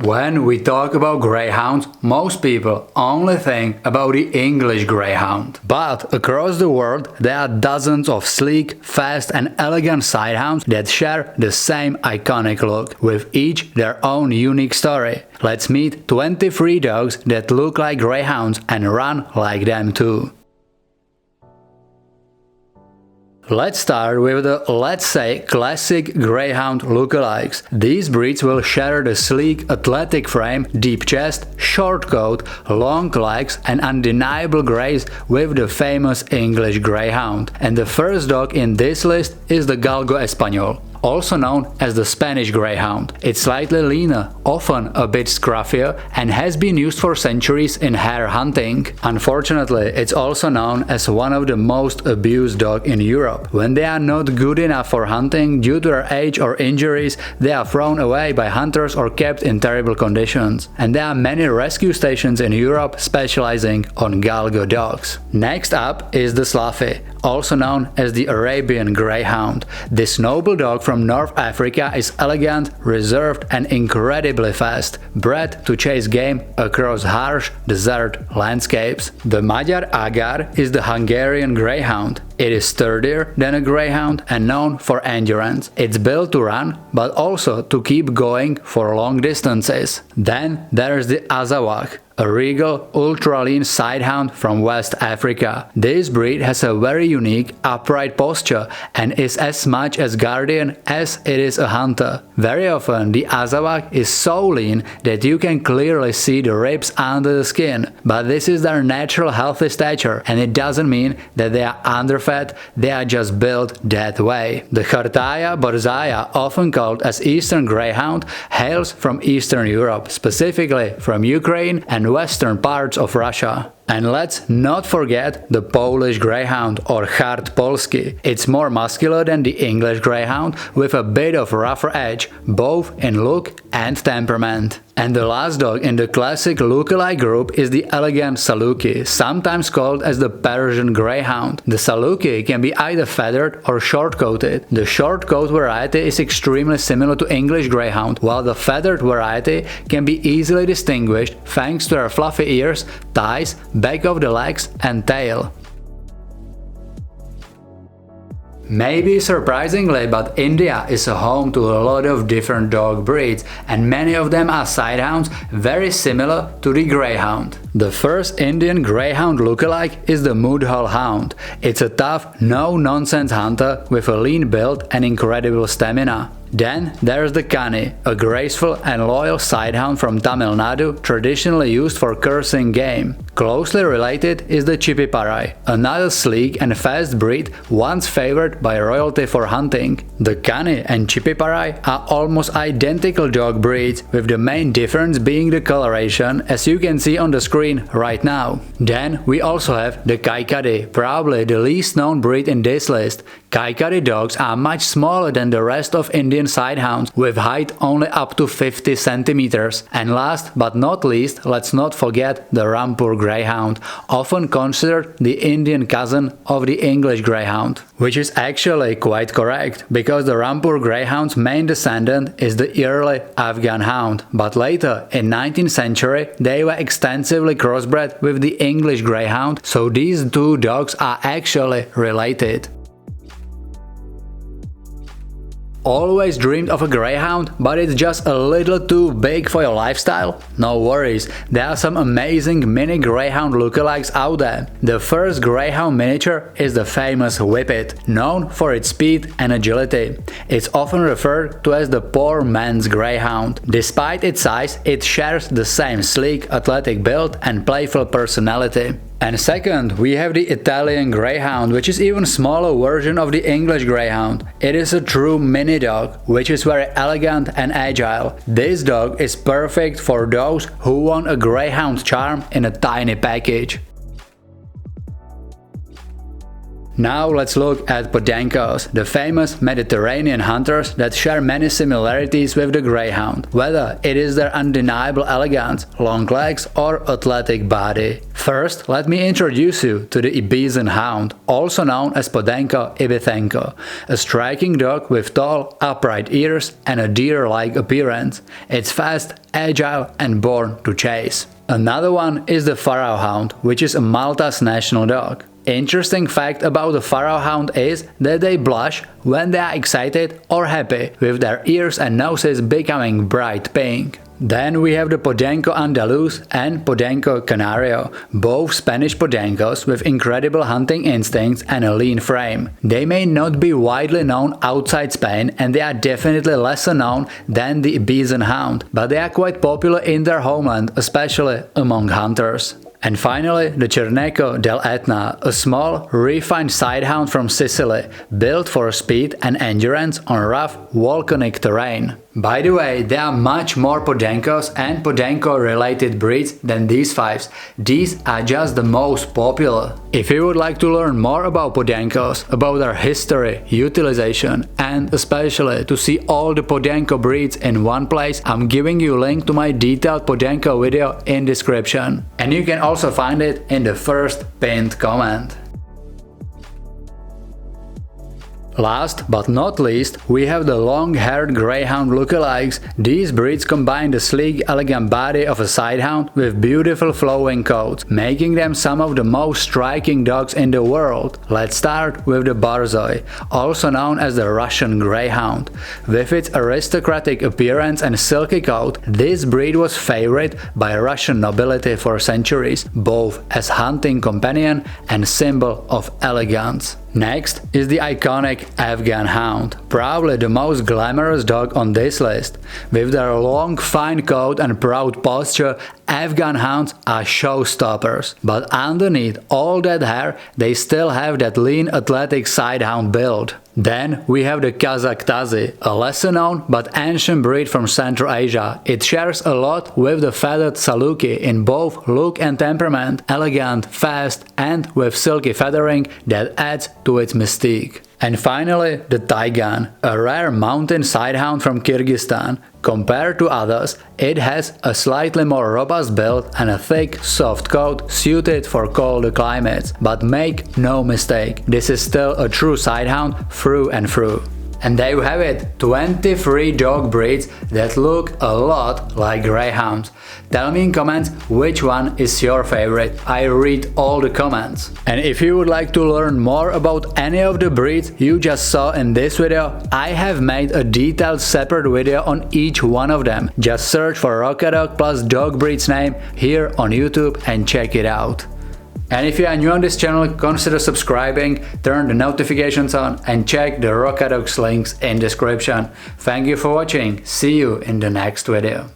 When we talk about greyhounds, most people only think about the English Greyhound. But across the world, there are dozens of sleek, fast and elegant sidehounds that share the same iconic look, with each their own unique story. Let's meet 23 dogs that look like greyhounds and run like them too. Let's start with the, let's say, classic Greyhound lookalikes. These breeds will share the sleek, athletic frame, deep chest, short coat, long legs and undeniable grace with the famous English Greyhound. And the first dog in this list is the Galgo Español, also known as the Spanish Greyhound. It's slightly leaner, often a bit scruffier, and has been used for centuries in hare hunting. Unfortunately, it's also known as one of the most abused dogs in Europe. When they are not good enough for hunting due to their age or injuries, they are thrown away by hunters or kept in terrible conditions. And there are many rescue stations in Europe specializing on Galgo dogs. Next up is the Slavi, also known as the Arabian Greyhound. This noble dog from North Africa is elegant, reserved and incredibly fast, bred to chase game across harsh desert landscapes. The Magyar Agar is the Hungarian Greyhound. It is sturdier than a greyhound and known for endurance. It's built to run, but also to keep going for long distances. Then there's the Azawak, a regal, ultra-lean sidehound from West Africa. This breed has a very unique, upright posture and is as much a guardian as it is a hunter. Very often the Azawak is so lean that you can clearly see the ribs under the skin, but this is their natural healthy stature and it doesn't mean that they are underfed, they are just built that way. The Khartaya Borzoi, often called as Eastern Greyhound, hails from Eastern Europe, specifically from Ukraine and western parts of Russia. And let's not forget the Polish Greyhound or Hart Polski. It's more muscular than the English Greyhound with a bit of rougher edge, both in look and temperament. And the last dog in the classic lookalike group is the elegant Saluki, sometimes called as the Persian Greyhound. The Saluki can be either feathered or short-coated. The short-coat variety is extremely similar to English Greyhound, while the feathered variety can be easily distinguished thanks to their fluffy ears, thighs, back of the legs and tail. Maybe surprisingly, but India is a home to a lot of different dog breeds, and many of them are sidehounds very similar to the Greyhound. The first Indian Greyhound lookalike is the Mudhol Hound. It's a tough, no-nonsense hunter with a lean build and incredible stamina. Then there's the Kani, a graceful and loyal sidehound from Tamil Nadu, traditionally used for coursing game. Closely related is the Chippiparai, another sleek and fast breed once favored by royalty for hunting. The Kani and Chippiparai are almost identical dog breeds, with the main difference being the coloration, as you can see on the screen right now. Then we also have the Kaikadi, probably the least known breed in this list. Kaikadi dogs are much smaller than the rest of Indian sidehounds, with height only up to 50 centimeters. And last but not least, let's not forget the Rampur Greyhound, often considered the Indian cousin of the English Greyhound. Which is actually quite correct, because the Rampur Greyhound's main descendant is the early Afghan Hound, but later, in 19th century, they were extensively crossbred with the English Greyhound, so these two dogs are actually related. Always dreamed of a Greyhound, but it's just a little too big for your lifestyle? No worries, there are some amazing mini Greyhound lookalikes out there. The first Greyhound miniature is the famous Whippet, known for its speed and agility. It's often referred to as the poor man's Greyhound. Despite its size, it shares the same sleek, athletic build and playful personality. And second, we have the Italian Greyhound, which is even smaller version of the English Greyhound. It is a true mini dog, which is very elegant and agile. This dog is perfect for those who want a Greyhound charm in a tiny package. Now let's look at Podencos, the famous Mediterranean hunters that share many similarities with the Greyhound, whether it is their undeniable elegance, long legs or athletic body. First, let me introduce you to the Ibizan Hound, also known as Podenco Ibithenko, a striking dog with tall, upright ears and a deer-like appearance. It's fast, agile and born to chase. Another one is the Pharaoh Hound, which is a Malta's national dog. Interesting fact about the Pharaoh Hound is that they blush when they are excited or happy, with their ears and noses becoming bright pink. Then we have the Podenco Andaluz and Podenco Canario, both Spanish Podencos with incredible hunting instincts and a lean frame. They may not be widely known outside Spain and they are definitely lesser known than the Ibizan Hound, but they are quite popular in their homeland, especially among hunters. And finally, the Cerneco del Etna, a small, refined sidehound from Sicily, built for speed and endurance on rough, volcanic terrain. By the way, there are much more Podencos and Podenco-related breeds than these 5. These are just the most popular. If you would like to learn more about Podencos, about their history, utilization, and especially to see all the Podenco breeds in one place, I'm giving you a link to my detailed Podenco video in description. And you can also find it in the first pinned comment. Last but not least, we have the Longhaired Greyhound Lookalikes. These breeds combine the sleek, elegant body of a sidehound with beautiful flowing coats, making them some of the most striking dogs in the world. Let's start with the Borzoi, also known as the Russian Greyhound. With its aristocratic appearance and silky coat, this breed was favored by Russian nobility for centuries, both as hunting companion and symbol of elegance. Next is the iconic Afghan Hound, probably the most glamorous dog on this list. With their long, fine coat and proud posture, Afghan Hounds are showstoppers. But underneath all that hair, they still have that lean, athletic sidehound build. Then we have the Kazakh Tazi, a lesser known but ancient breed from Central Asia. It shares a lot with the feathered Saluki in both look and temperament, elegant, fast and with silky feathering that adds to its mystique. And finally, the Taigan, a rare mountain sidehound from Kyrgyzstan. Compared to others, it has a slightly more robust build and a thick, soft coat suited for colder climates. But make no mistake, this is still a true sidehound through and through. And there you have it, 23 dog breeds that look a lot like Greyhounds. Tell me in comments which one is your favorite. I read all the comments. And if you would like to learn more about any of the breeds you just saw in this video, I have made a detailed separate video on each one of them. Just search for Rocadog plus dog breed's name here on YouTube and check it out. And if you are new on this channel, consider subscribing, turn the notifications on and check the Rocadog's links in description. Thank you for watching, see you in the next video.